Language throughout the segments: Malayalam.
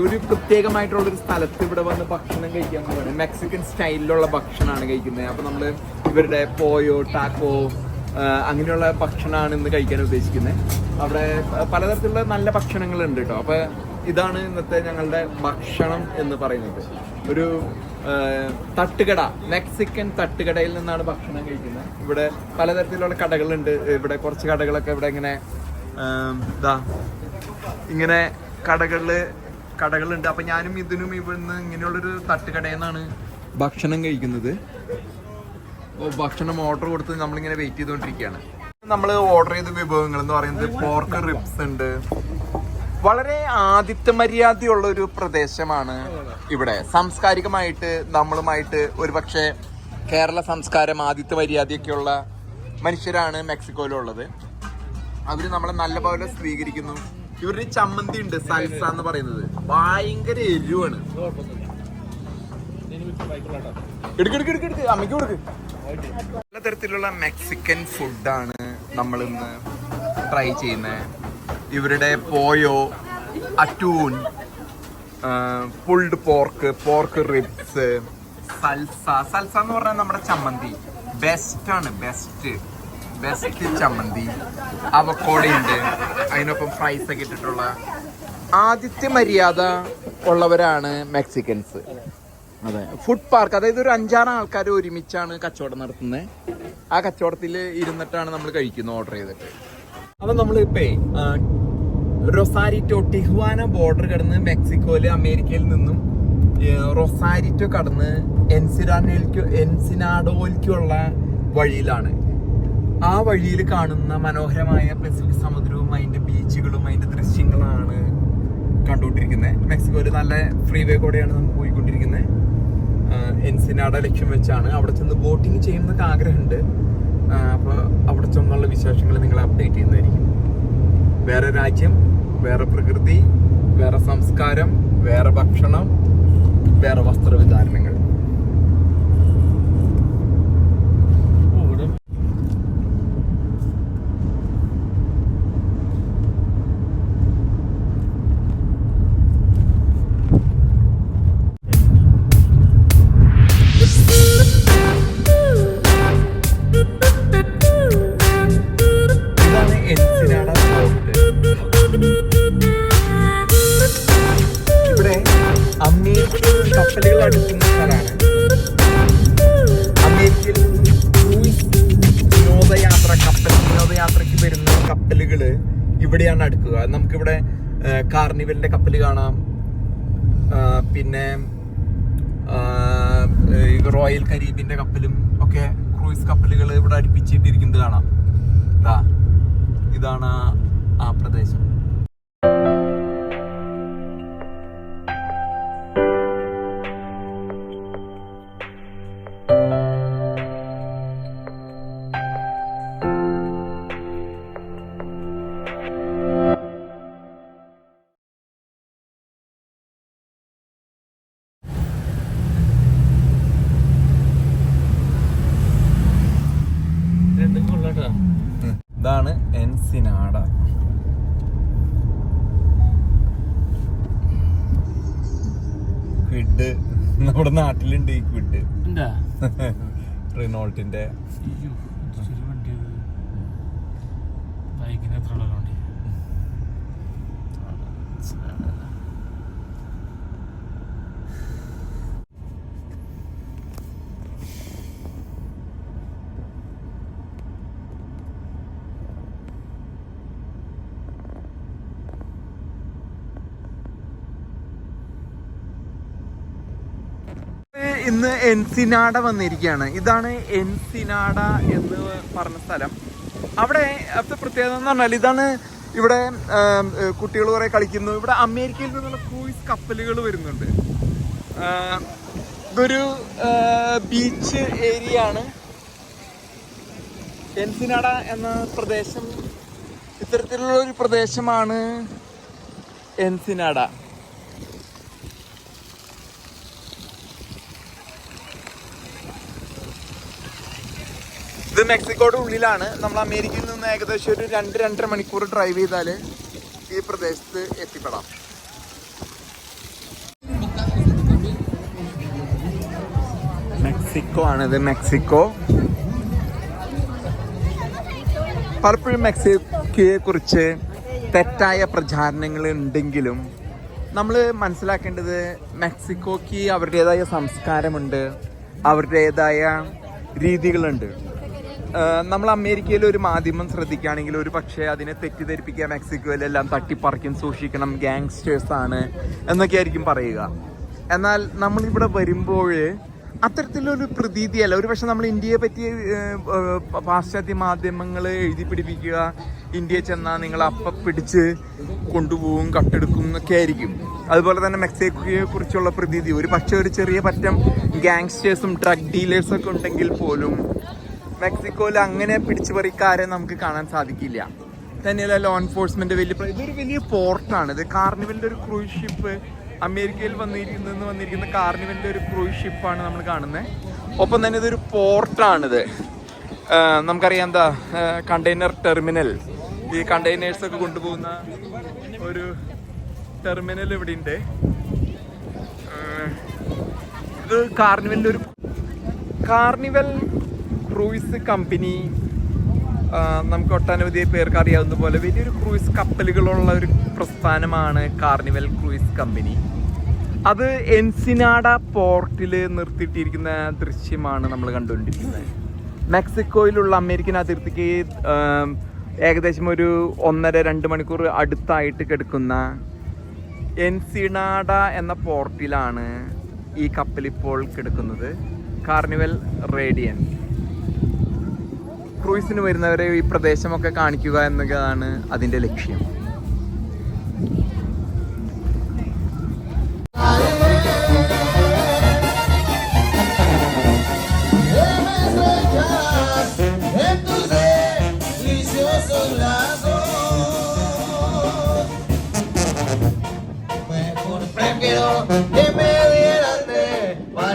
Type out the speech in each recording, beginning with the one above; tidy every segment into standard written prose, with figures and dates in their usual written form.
ഒരു പ്രത്യേകമായിട്ടുള്ളൊരു സ്ഥലത്ത് ഇവിടെ വന്ന് ഭക്ഷണം കഴിക്കാൻ പോവാണ്. മെക്സിക്കൻ സ്റ്റൈലിലുള്ള ഭക്ഷണമാണ് കഴിക്കുന്നത്. അപ്പോൾ നമ്മൾ ഇവരുടെ പോയോ ടാക്കോ അങ്ങനെയുള്ള ഭക്ഷണമാണ് ഇന്ന് കഴിക്കാൻ ഉദ്ദേശിക്കുന്നത്. അവിടെ പലതരത്തിലുള്ള നല്ല ഭക്ഷണങ്ങളുണ്ട് കേട്ടോ. അപ്പോൾ ഇതാണ് ഇന്നത്തെ ഞങ്ങളുടെ ഭക്ഷണം എന്ന് പറയുന്നത്. ഒരു തട്ടുകട, മെക്സിക്കൻ തട്ടുകടയിൽ നിന്നാണ് ഭക്ഷണം കഴിക്കുന്നത്. ഇവിടെ പലതരത്തിലുള്ള കടകളുണ്ട്. ഇവിടെ കുറച്ച് കടകളൊക്കെ ഇവിടെ ഇങ്ങനെ കടകളുണ്ട്. അപ്പം ഞാനും ഇതിനും ഇവിടുന്ന് ഇങ്ങനെയുള്ളൊരു തട്ടുകടയിൽ നിന്നാണ് ഭക്ഷണം കഴിക്കുന്നത്. ഭക്ഷണം ഓർഡർ കൊടുത്ത് നമ്മളിങ്ങനെ വെയിറ്റ് ചെയ്തുകൊണ്ടിരിക്കുകയാണ്. നമ്മൾ ഓർഡർ ചെയ്ത വിഭവങ്ങൾ എന്ന് പറയുന്നത് പോർക്ക് റിബ്സ് ഉണ്ട്. വളരെ ആതിഥ്യ മര്യാദയുള്ള ഒരു പ്രദേശമാണ് ഇവിടെ. സാംസ്കാരികമായിട്ട് നമ്മളുമായിട്ട് ഒരുപക്ഷെ കേരള സംസ്കാരം, ആതിഥ്യ മര്യാദയൊക്കെയുള്ള മനുഷ്യരാണ് മെക്സിക്കോയിലുള്ളത്. അവർ നമ്മളെ നല്ലപോലെ സ്വീകരിക്കുന്നു. ഇവരുടെ ചമ്മന്തി ഉണ്ട്, സൽസ എന്ന് പറയുന്നത്. ഭയങ്കര എരിവാണ്. അമ്മയ്ക്ക് കൊടുക്ക്. പലതരത്തിലുള്ള മെക്സിക്കൻ ഫുഡാണ് നമ്മളിന്ന് ട്രൈ ചെയ്യുന്നത്. ഇവരുടെ പോയോ, അറ്റൂൺ, പുൾഡ് പോർക്ക് റിബ്സ്, സൽസ എന്ന് പറഞ്ഞാൽ നമ്മുടെ ചമ്മന്തി ബെസ്റ്റാണ്. ബെസ്റ്റ് ചമ്മന്തി. അവക്കോടയുണ്ട്, അതിനൊപ്പം ഫ്രൈസ് ഒക്കെ ഇട്ടിട്ടുള്ള ആതിഥ്യ മര്യാദ ഉള്ളവരാണ് മെക്സിക്കൻസ്. അതെ, ഫുഡ് പാർക്ക്, അതായത് ഒരു 5-6 ആൾക്കാർ ഒരുമിച്ചാണ് കച്ചവടം നടത്തുന്നത്. ആ കച്ചവടത്തിൽ ഇരുന്നിട്ടാണ് നമ്മൾ കഴിക്കുന്നത് ഓർഡർ ചെയ്തിട്ട്. അപ്പം നമ്മളിപ്പോ റൊസാരിറ്റോ, ടിഹുവാന ബോർഡർ കടന്ന് മെക്സിക്കോയില് അമേരിക്കയിൽ നിന്നും റൊസാരിറ്റോ കടന്ന് എൻസിനാഡോയിലേക്കുള്ള വഴിയിലാണ്. ആ വഴിയിൽ കാണുന്ന മനോഹരമായ പസഫിക് സമുദ്രവും അതിന്റെ ബീച്ചുകളും അതിന്റെ ദൃശ്യങ്ങളാണ് കണ്ടുകൊണ്ടിരിക്കുന്നത്. മെക്സിക്കോയില് നല്ല ഫ്രീ വേ കൂടെയാണ് നമ്മൾ പോയിക്കൊണ്ടിരിക്കുന്നത്. എൻസിനാഡ ലക്ഷ്യം വെച്ചാണ്. അവിടെ ചെന്ന് ബോട്ടിങ് ചെയ്യുന്നതൊക്കെ ആഗ്രഹമുണ്ട്. അപ്പോൾ അവിടെ ചെന്നുള്ള വിശേഷങ്ങൾ നിങ്ങളെ അപ്ഡേറ്റ് ചെയ്യുന്നതായിരിക്കും. വേറെ രാജ്യം, വേറെ പ്രകൃതി, വേറെ സംസ്കാരം, വേറെ ഭക്ഷണം, വേറെ വസ്ത്രവിധാരണങ്ങൾ. ഇവിടെ അമേരിക്കൻ കപ്പലുകൾ അടുക്കുന്ന സ്ഥലമാണ്. അമേരിക്കയിൽ ക്രൂയിസ് വിനോദയാത്രയ്ക്ക് വരുന്ന കപ്പലുകൾ ഇവിടെയാണ് അടുക്കുക. നമുക്കിവിടെ കാർണിവലിന്റെ കപ്പൽ കാണാം. പിന്നെ റോയൽ കരീബിന്റെ കപ്പലും ഒക്കെ ക്രൂയിസ് കപ്പലുകൾ ഇവിടെ അടുപ്പിച്ചിട്ടിരിക്കുന്നത് കാണാം. ഇതാണ് ആ പ്രദേശം. ഇതാണ് എൻസിനാഡ. ക്വിഡ് നമ്മുടെ നാട്ടിലുണ്ട്. ഈ ക്വിഡ് റിനോൾട്ടിന്റെ ഇന്ന് എൻസിനാഡ വന്നിരിക്കുകയാണ്. ഇതാണ് എൻസിനാഡ എന്ന് പറഞ്ഞ സ്ഥലം. അവിടെ പ്രത്യേകത എന്ന് പറഞ്ഞാൽ ഇതാണ്. ഇവിടെ കുട്ടികൾ കുറെ കളിക്കുന്നു. ഇവിടെ അമേരിക്കയിൽ നിന്നുള്ള ക്രൂയിസ് കപ്പലുകൾ വരുന്നുണ്ട്. ഇതൊരു ബീച്ച് ഏരിയ ആണ്. എൻസിനാഡ എന്ന പ്രദേശം ഇത്തരത്തിലുള്ള ഒരു പ്രദേശമാണ് എൻസിനാഡ. ഇത് മെക്സിക്കോയുടെ ഉള്ളിലാണ്. നമ്മൾ അമേരിക്കയിൽ നിന്ന് ഏകദേശം ഒരു 2-2.5 മണിക്കൂർ ഡ്രൈവ് ചെയ്താൽ ഈ പ്രദേശത്ത് എത്തിപ്പെടാം. മെക്സിക്കോ ആണിത്. മെക്സിക്കോ പലപ്പോഴും മെക്സിക്കോയെ കുറിച്ച് തെറ്റായ പ്രചാരണങ്ങൾ ഉണ്ടെങ്കിലും നമ്മൾ മനസ്സിലാക്കേണ്ടത് മെക്സിക്കോയ്ക്ക് അവരുടേതായ സംസ്കാരമുണ്ട്, അവരുടേതായ രീതികളുണ്ട്. നമ്മൾ അമേരിക്കയിൽ ഒരു മാധ്യമം ശ്രദ്ധിക്കുകയാണെങ്കിൽ ഒരു പക്ഷേ അതിനെ തെറ്റിദ്ധരിപ്പിക്കുക മെക്സിക്കോയിലെല്ലാം തട്ടിപ്പറിക്കും, സൂക്ഷിക്കണം, ഗാങ്സ്റ്റേഴ്സാണ് എന്നൊക്കെ ആയിരിക്കും പറയുക. എന്നാൽ നമ്മളിവിടെ വരുമ്പോൾ അത്തരത്തിലൊരു പ്രതീതിയല്ല. ഒരു പക്ഷെ നമ്മൾ ഇന്ത്യയെ പറ്റി പാശ്ചാത്യ മാധ്യമങ്ങൾ എഴുതി പിടിപ്പിക്കുക, ഇന്ത്യയിൽ ചെന്നാൽ നിങ്ങൾ അപ്പം പിടിച്ച് കൊണ്ടുപോകും, കട്ടെടുക്കും എന്നൊക്കെ ആയിരിക്കും. അതുപോലെ തന്നെ മെക്സിക്കോയെ കുറിച്ചുള്ള പ്രതീതി ഒരു പക്ഷേ ഒരു ചെറിയ പറ്റം ഗാങ്സ്റ്റേഴ്സും ഡ്രഗ് ഡീലേഴ്സൊക്കെ ഉണ്ടെങ്കിൽ പോലും മെക്സിക്കോയിൽ അങ്ങനെ പിടിച്ചുപറിക്കാരെ നമുക്ക് കാണാൻ സാധിക്കില്ല. തന്നെയല്ല ലോ എൻഫോഴ്സ്മെന്റ് ഇതൊരു വലിയ പോർട്ടാണ്. ഇത് കാർണിവലിന്റെ ഒരു ക്രൂയിസ് ഷിപ്പ്, അമേരിക്കയിൽ വന്നിരിക്കുന്ന കാർണിവലിന്റെ ഒരു ക്രൂയിസ് ഷിപ്പാണ് നമ്മൾ കാണുന്നത്. ഒപ്പം തന്നെ ഇതൊരു പോർട്ടാണിത്. നമുക്കറിയാം എന്താ കണ്ടെയ്നർ ടെർമിനൽ, ഈ കണ്ടെയ്നേഴ്സൊക്കെ കൊണ്ടുപോകുന്ന ഒരു ടെർമിനൽ ഇവിടെ ഉണ്ട്. ഇത് കാർണിവൽ ക്രൂയിസ് കമ്പനി നമുക്ക് ഒട്ടനവധി പേർക്ക് അറിയാവുന്ന പോലെ വലിയൊരു ക്രൂയിസ് കപ്പലുകളുള്ള ഒരു പ്രസ്ഥാനമാണ് കാർണിവൽ ക്രൂയിസ് കമ്പനി. അത് എൻസിനാഡ പോർട്ടിൽ നിർത്തിയിട്ടിരിക്കുന്ന ദൃശ്യമാണ് നമ്മൾ കണ്ടുകൊണ്ടിരിക്കുന്നത്. മെക്സിക്കോയിലുള്ള അമേരിക്കൻ അതിർത്തിക്ക് ഏകദേശം ഒരു 1.5-2 മണിക്കൂർ അടുത്തായിട്ട് കിടക്കുന്ന എൻസിനാഡ എന്ന പോർട്ടിലാണ് ഈ കപ്പലിപ്പോൾ കിടക്കുന്നത്. കാർണിവൽ റേഡിയൻസ് ക്രൂയിസിന് വരുന്നവരെ ഈ പ്രദേശമൊക്കെ കാണിക്കുക എന്നതാണ് അതിൻ്റെ ലക്ഷ്യം.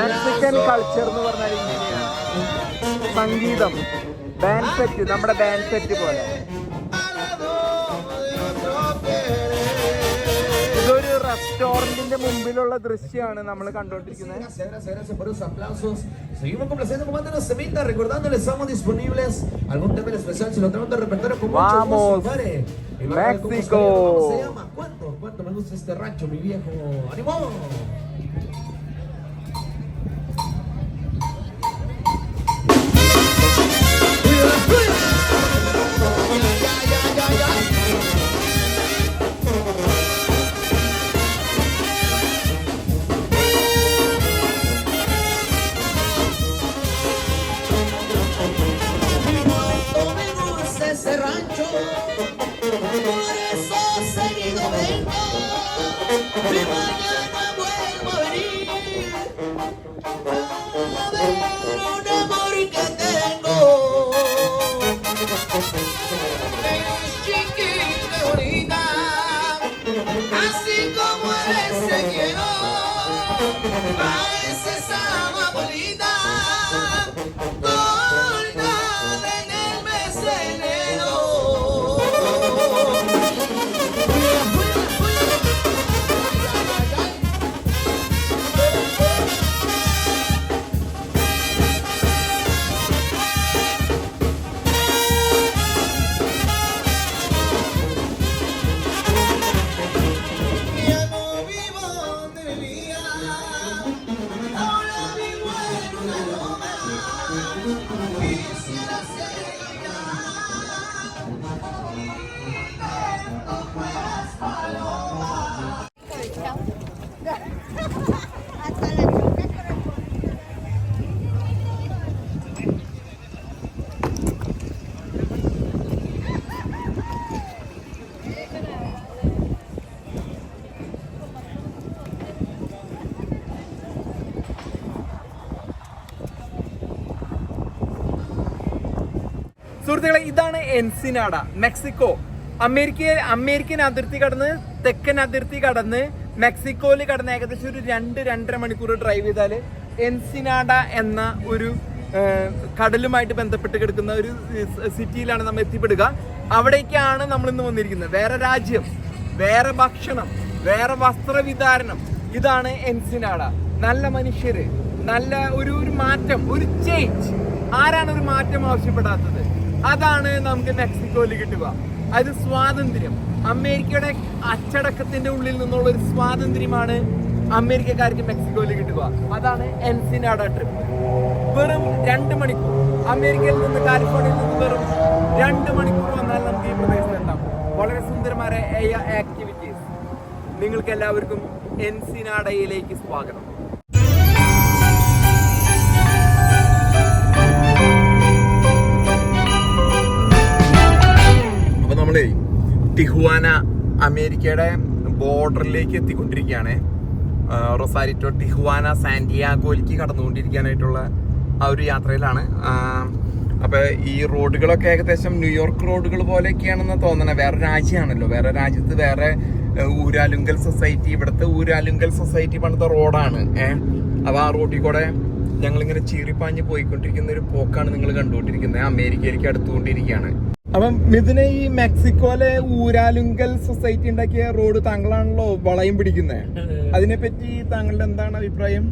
മെക്സിക്കൻ കൾച്ചർ എന്ന് പറഞ്ഞാൽ ഇങ്ങനെയാണ്. സംഗീതം, ബാൻഡ് സെറ്റ്, നമ്മുടെ ബാൻഡ് സെറ്റ് പോലെ. ഇതൊരു റെസ്റ്റോറന്റിന്റെ മുമ്പിലുള്ള ദൃശ്യമാണ് നമ്മൾ കണ്ടുകൊണ്ടിരിക്കുന്നത്. മെക്സിക്കോ. സുഹൃത്തുക്കളെ, ഇതാണ് എൻസിനാഡ, മെക്സിക്കോ. അമേരിക്കൻ അതിർത്തി കടന്ന് തെക്കൻ അതിർത്തി കടന്ന് മെക്സിക്കോയിൽ കടന്ന് ഏകദേശം ഒരു 2-2.5 മണിക്കൂർ ഡ്രൈവ് ചെയ്താൽ എൻസിനാഡ എന്ന ഒരു കടലുമായിട്ട് ബന്ധപ്പെട്ട് കിടക്കുന്ന ഒരു സിറ്റിയിലാണ് നമ്മൾ എത്തിപ്പെടുക. അവിടേക്കാണ് നമ്മൾ ഇന്ന് വന്നിരിക്കുന്നത്. വേറെ രാജ്യം, വേറെ ഭക്ഷണം, വേറെ വസ്ത്രവിധാരണം. ഇതാണ് എൻസിനാഡ. നല്ല മനുഷ്യര്, നല്ല ഒരു മാറ്റം, ഒരു ചേഞ്ച്. ആരാണ് ഒരു മാറ്റം ആവശ്യപ്പെടാത്തത്? അതാണ് നമുക്ക് മെക്സിക്കോയിൽ കിട്ടുക. അത് സ്വാതന്ത്ര്യം. അമേരിക്കയുടെ അച്ചടക്കത്തിന്റെ ഉള്ളിൽ നിന്നുള്ള ഒരു സ്വാതന്ത്ര്യമാണ് അമേരിക്കക്കാർക്ക് മെക്സിക്കോയിൽ കിട്ടുക. അതാണ് എൻസിനാഡ ട്രിപ്പ്. വെറും 2 മണിക്കൂർ, അമേരിക്കയിൽ നിന്ന് കാലിഫോർണിയയിൽ നിന്ന് വെറും 2 മണിക്കൂർ വന്നാൽ നമുക്ക് ഈ പ്രദേശത്തുണ്ടാവും വളരെ സുന്ദരമായ ആക്ടിവിറ്റീസ്. നിങ്ങൾക്ക് എല്ലാവർക്കും എൻസിനാഡയിലേക്ക് സ്വാഗതം. അപ്പൊ നമ്മളെ ടിഹുവാന അമേരിക്കയുടെ ബോർഡറിലേക്ക് എത്തിക്കൊണ്ടിരിക്കുകയാണ്. റൊസാരിറ്റോ ടിഹുവാന സാന്റിയാഗോയിലേക്ക് കടന്നുകൊണ്ടിരിക്കാനായിട്ടുള്ള ആ ഒരു യാത്രയിലാണ്. അപ്പൊ ഈ റോഡുകളൊക്കെ ഏകദേശം ന്യൂയോർക്ക് റോഡുകൾ പോലെയൊക്കെയാണെന്ന് തോന്നണേ. വേറെ രാജ്യമാണല്ലോ, വേറെ രാജ്യത്ത് വേറെ ഊരാലുങ്കൽ സൊസൈറ്റി, ഇവിടുത്തെ ഊരാലുങ്കൽ സൊസൈറ്റി പണിത റോഡാണ്. അപ്പൊ ആ റോഡിൽ കൂടെ ഞങ്ങളിങ്ങനെ ചീറിപ്പാഞ്ഞ് പോയിക്കൊണ്ടിരിക്കുന്ന ഒരു പോക്കാണ് നിങ്ങൾ കണ്ടുകൊണ്ടിരിക്കുന്നത്. അമേരിക്കയിലേക്ക് അടുത്തുകൊണ്ടിരിക്കുകയാണ്. അപ്പം ഇതിനെ ഈ മെക്സിക്കോയിലെ ഊരാലുങ്കൽ സൊസൈറ്റി ഉണ്ടാക്കിയ റോഡ് താങ്കളാണല്ലോ വളയം പിടിക്കുന്നത്. അതിനെപ്പറ്റി താങ്കളുടെ എന്താണ് അഭിപ്രായം?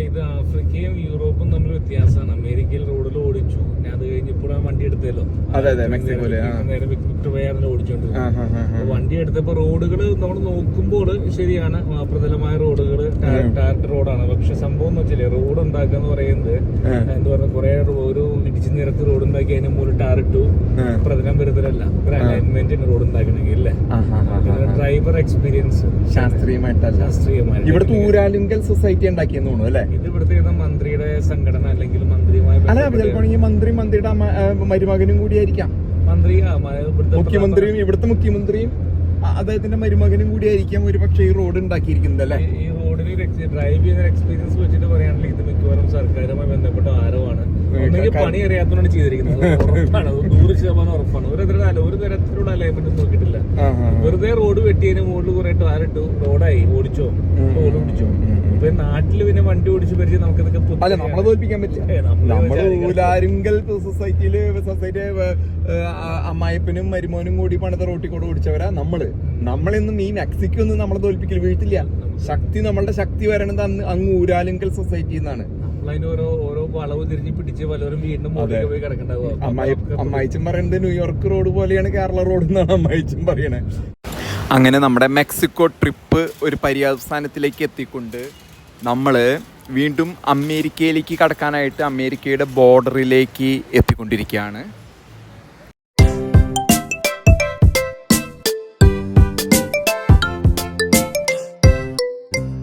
ഇത് ആഫ്രിക്കയും യൂറോപ്പും തമ്മിൽ വ്യത്യാസമാണ്. അമേരിക്കയിൽ റോഡിൽ ഓടിച്ചു, ഞാൻ അത് കഴിഞ്ഞപ്പോൾ വണ്ടി എടുത്തല്ലോ. മെക്സിക്കോയില് ഓടിച്ചോണ്ട് വണ്ടി എടുത്തപ്പോ റോഡുകൾ നമ്മൾ നോക്കുമ്പോൾ ശരിയാണ്, പ്രതലമായ റോഡുകൾ, ടാർഡ് റോഡാണ്. പക്ഷെ സംഭവം എന്ന് വെച്ചാൽ റോഡ് ഉണ്ടാക്കുക എന്ന് പറയുന്നത് എന്താ പറയുക, കുറെ ഒരു ഇടിച്ചു നിരത്ത് റോഡ് ഉണ്ടാക്കി അതിന് മുകളിൽ ടാറിട്ടു പ്രതലം വരുത്തലല്ല, ഒരു അലൈൻമെന്റ് റോഡ് ഉണ്ടാക്കണമെങ്കിൽ അല്ലേ. ഡ്രൈവർ എക്സ്പീരിയൻസ് ശാസ്ത്രീയമായി ഇവിടുത്തെ ഊരാലുങ്കൽ സൊസൈറ്റി ഉണ്ടാക്കിയെന്ന് തോന്നുന്നു അല്ലേ. ഇത് ഇവിടുത്തെ മന്ത്രിയുടെ സംഘടന അല്ലെങ്കിൽ മന്ത്രിയുമായി മന്ത്രിയുടെ മരുമകനും കൂടിയായിരിക്കാം. മുഖ്യമന്ത്രിയും ഇവിടുത്തെ മുഖ്യമന്ത്രിയും അദ്ദേഹത്തിന്റെ മരുമകനും കൂടിയായിരിക്കാം ഒരു പക്ഷേ ഈ റോഡ് ഉണ്ടാക്കിയിരിക്കുന്നത് അല്ലേ. ഈ റോഡിൽ ഡ്രൈവ് ചെയ്യുന്ന എക്സ്പീരിയൻസ് വെച്ചിട്ട് പറയുകയാണെങ്കിൽ ഇത് മിക്കവാറും സർക്കാരുമായി ബന്ധപ്പെട്ട ആരവാണ്. പണി അറിയാത്തതുകൊണ്ട് ചെയ്തിരിക്കുന്നത്. ഉറപ്പാണ്, 100% ഉറപ്പാണ്. ഒരു തരത്തിലുള്ള അലൈൻമെന്റ് നോക്കിയിട്ടില്ല. വെറുതെ റോഡ് വെട്ടിയതിന് മുകളിൽ കുറെ ടാറിട്ടു, റോഡായി, ഓടിച്ചോ റോഡ് പിടിച്ചോ. ഇപ്പൊ നാട്ടില് പിന്നെ വണ്ടി ഓടിച്ചു പരിചയം നമുക്ക് നമ്മളെ തോൽപ്പിക്കാൻ പറ്റില്ല. നമ്മള് ഊരാലുങ്കൽ സൊസൈറ്റി അമ്മായപ്പനും മരുമോനും കൂടി പണിത റോട്ടിൽ കൂടെ ഓടിച്ചവരാ നമ്മളെന്നും ഈ മെക്സിക്കോ ഒന്നും നമ്മളെ തോൽപ്പിക്കൽ വീഴ്ത്തില്ല. ശക്തി, നമ്മളുടെ ശക്തി വരണത് അങ്ങ് ഊരാലുങ്കൽ സൊസൈറ്റി എന്നാണ്. ഓരോ വളവ് തിരിഞ്ഞ് പിടിച്ച് പലരും വീണ്ടും പോയി കിടക്കണ്ടാവും. അമ്മായിച്ചും പറയുന്നത് ന്യൂയോർക്ക് റോഡ് പോലെയാണ് കേരള റോഡ് എന്നാണ് അമ്മായിച്ചും പറയണേ. അങ്ങനെ നമ്മുടെ മെക്സിക്കോ ട്രിപ്പ് ഒരു പര്യവസാനത്തിലേക്ക് എത്തിക്കൊണ്ട് നമ്മൾ വീണ്ടും അമേരിക്കയിലേക്ക് കടക്കാനായിട്ട് അമേരിക്കയുടെ ബോർഡറിലേക്ക് എത്തിക്കൊണ്ടിരിക്കുകയാണ്.